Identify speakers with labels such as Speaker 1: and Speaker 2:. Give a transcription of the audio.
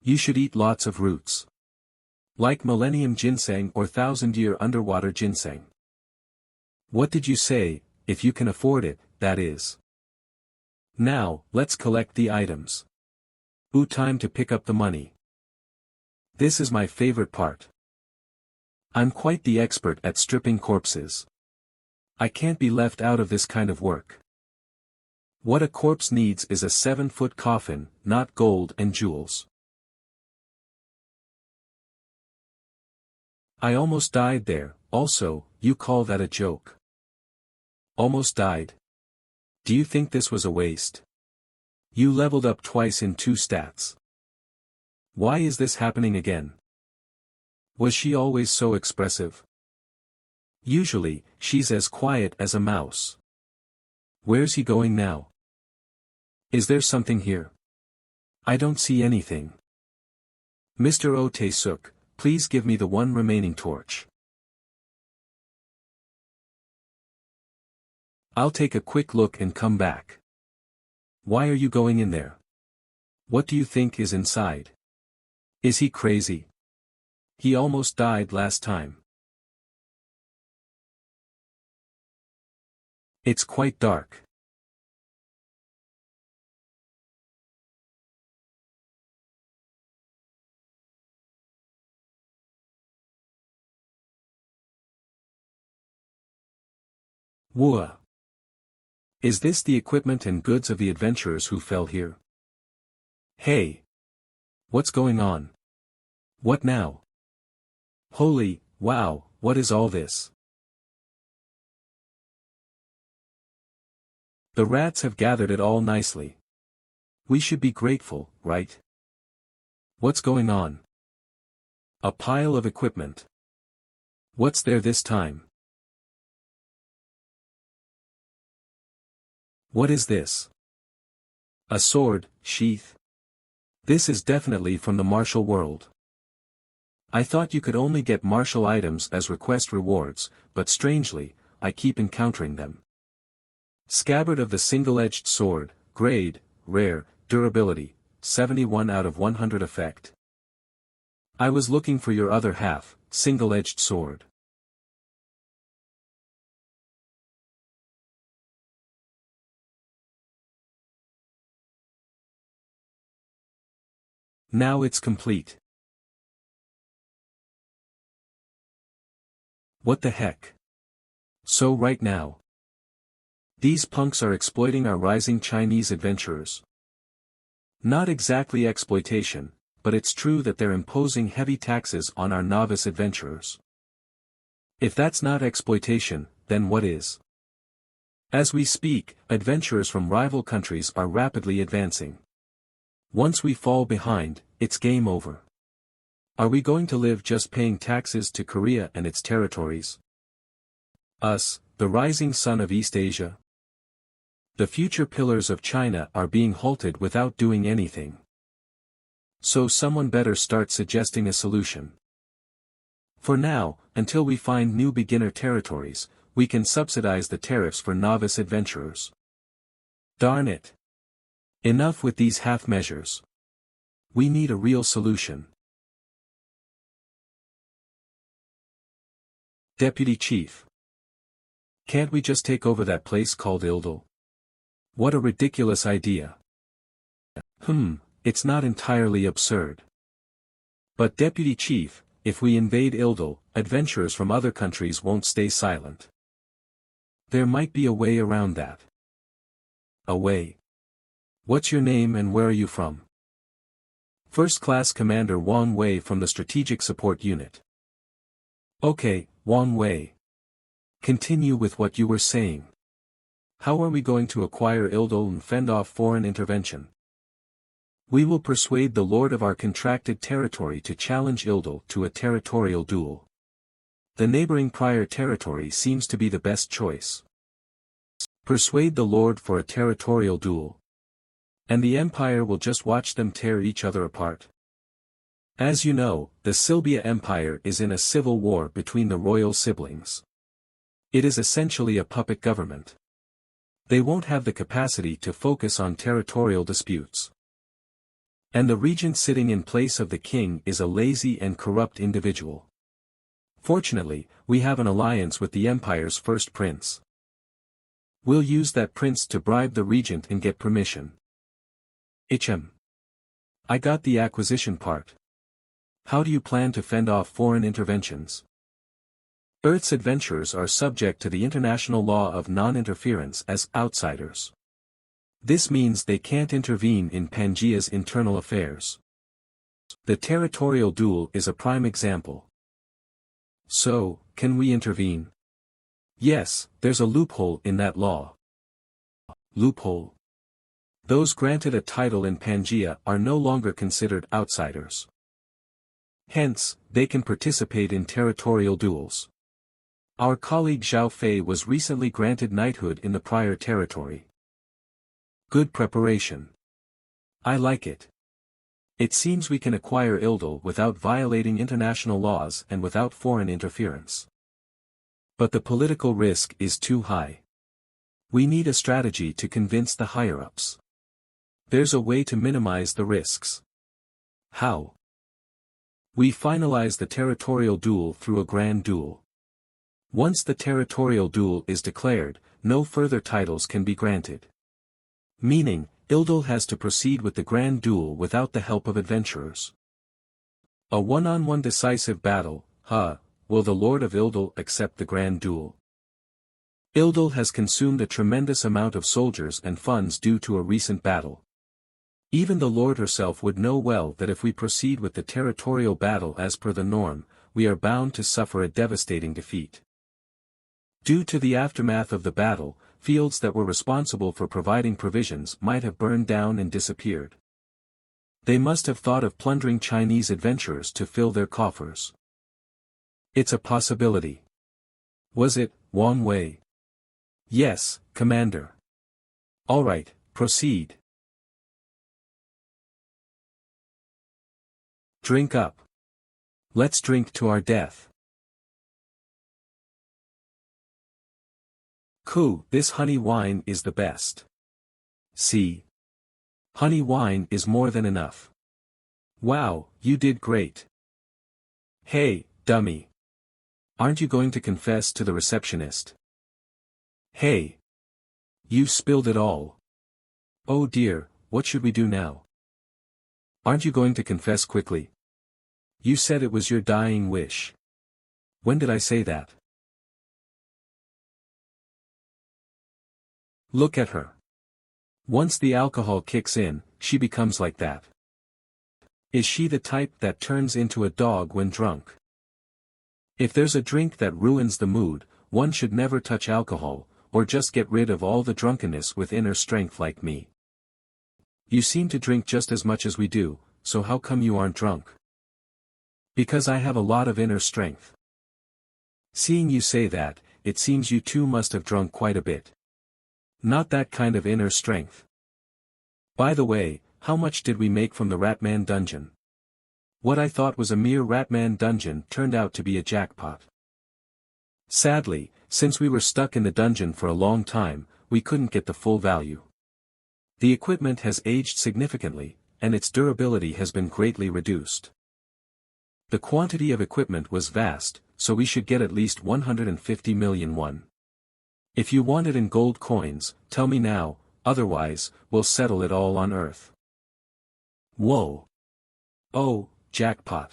Speaker 1: You should eat lots of roots. Like millennium ginseng or thousand-year underwater ginseng. What did you say, if you can afford it, that is. Now, let's collect the items. Time to pick up the money. This is my favorite part. I'm quite the expert at stripping corpses. I can't be left out of this kind of work. What a corpse needs is a 7-foot coffin, not gold and jewels. I almost died there. Also, you call that a joke? Almost died? Do you think this was a waste? You leveled up twice in 2 stats. Why is this happening again? Was she always so expressive? Usually, she's as quiet as a mouse. Where's he going now? Is there something here? I don't see anything. Mr. Ote-suk, please give me the one remaining torch. I'll take a quick look and come back. Why are you going in there? What do you think is inside? Is he crazy? He almost died last time. It's quite dark. MANHWA. Is this the equipment and goods of the adventurers who fell here? Hey! What's going on? What now? Holy, wow, what is all this? The rats have gathered it all nicely. We should be grateful, right? What's going on? A pile of equipment. What's there this time? What is this? A sword, sheath? This is definitely from the martial world. I thought you could only get martial items as request rewards, but strangely, I keep encountering them. Scabbard of the single-edged sword, grade, rare, durability, 71 out of 100 effect. I was looking for your other half, single-edged sword. Now it's complete. What the heck? So right now, these punks are exploiting our rising Chinese adventurers. Not exactly exploitation, but it's true that they're imposing heavy taxes on our novice adventurers. If that's not exploitation, then what is? As we speak, adventurers from rival countries are rapidly advancing. Once we fall behind, it's game over. Are we going to live just paying taxes to Korea and its territories? Us, the rising sun of East Asia? The future pillars of China are being halted without doing anything. So someone better start suggesting a solution. For now, until we find new beginner territories, we can subsidize the tariffs for novice adventurers. Darn it. Enough with these half measures. We need a real solution. Deputy Chief. Can't we just take over that place called Ildel? What a ridiculous idea. It's not entirely absurd. But Deputy Chief, if we invade Ildel, adventurers from other countries won't stay silent. There might be a way around that. A way? What's your name and where are you from? First Class Commander Wang Wei from the Strategic Support Unit. Okay, Wang Wei. Continue with what you were saying. How are we going to acquire Ildel and fend off foreign intervention? We will persuade the lord of our contracted territory to challenge Ildel to a territorial duel. The neighboring prior territory seems to be the best choice. Persuade the lord for a territorial duel. And the empire will just watch them tear each other apart. As you know, the Silbia Empire is in a civil war between the royal siblings. It is essentially a puppet government. They won't have the capacity to focus on territorial disputes. And the regent sitting in place of the king is a lazy and corrupt individual. Fortunately, we have an alliance with the empire's first prince. We'll use that prince to bribe the regent and get permission. I got the acquisition part. How do you plan to fend off foreign interventions? Earth's adventurers are subject to the international law of non-interference as outsiders. This means they can't intervene in Pangaea's internal affairs. The territorial duel is a prime example. So, can we intervene? Yes, there's a loophole in that law. Loophole? Those granted a title in Pangaea are no longer considered outsiders. Hence, they can participate in territorial duels. Our colleague Zhao Fei was recently granted knighthood in the prior territory. Good preparation. I like it. It seems we can acquire Ildil without violating international laws and without foreign interference. But the political risk is too high. We need a strategy to convince the higher-ups. There's a way to minimize the risks. How? We finalize the territorial duel through a grand duel. Once the territorial duel is declared, no further titles can be granted. Meaning, Ildil has to proceed with the grand duel without the help of adventurers. A one-on-one decisive battle, will the Lord of Ildil accept the grand duel? Ildil has consumed a tremendous amount of soldiers and funds due to a recent battle. Even the Lord herself would know well that if we proceed with the territorial battle as per the norm, we are bound to suffer a devastating defeat. Due to the aftermath of the battle, fields that were responsible for providing provisions might have burned down and disappeared. They must have thought of plundering Chinese adventurers to fill their coffers. It's a possibility. Was it, Wang Wei? Yes, Commander. All right, proceed. Drink up. Let's drink to our death. This honey wine is the best. See. Honey wine is more than enough. Wow, you did great. Hey, dummy. Aren't you going to confess to the receptionist? Hey. You spilled it all. Oh dear, what should we do now? Aren't you going to confess quickly? You said it was your dying wish. When did I say that? Look at her. Once the alcohol kicks in, she becomes like that. Is she the type that turns into a dog when drunk? If there's a drink that ruins the mood, one should never touch alcohol, or just get rid of all the drunkenness with inner strength like me. You seem to drink just as much as we do, so how come you aren't drunk? Because I have a lot of inner strength. Seeing you say that, it seems you too must have drunk quite a bit. Not that kind of inner strength. By the way, how much did we make from the Ratman dungeon? What I thought was a mere Ratman dungeon turned out to be a jackpot. Sadly, since we were stuck in the dungeon for a long time, we couldn't get the full value. The equipment has aged significantly, and its durability has been greatly reduced. The quantity of equipment was vast, so we should get at least 150 million won. If you want it in gold coins, tell me now, otherwise, we'll settle it all on Earth. Whoa. Oh, jackpot.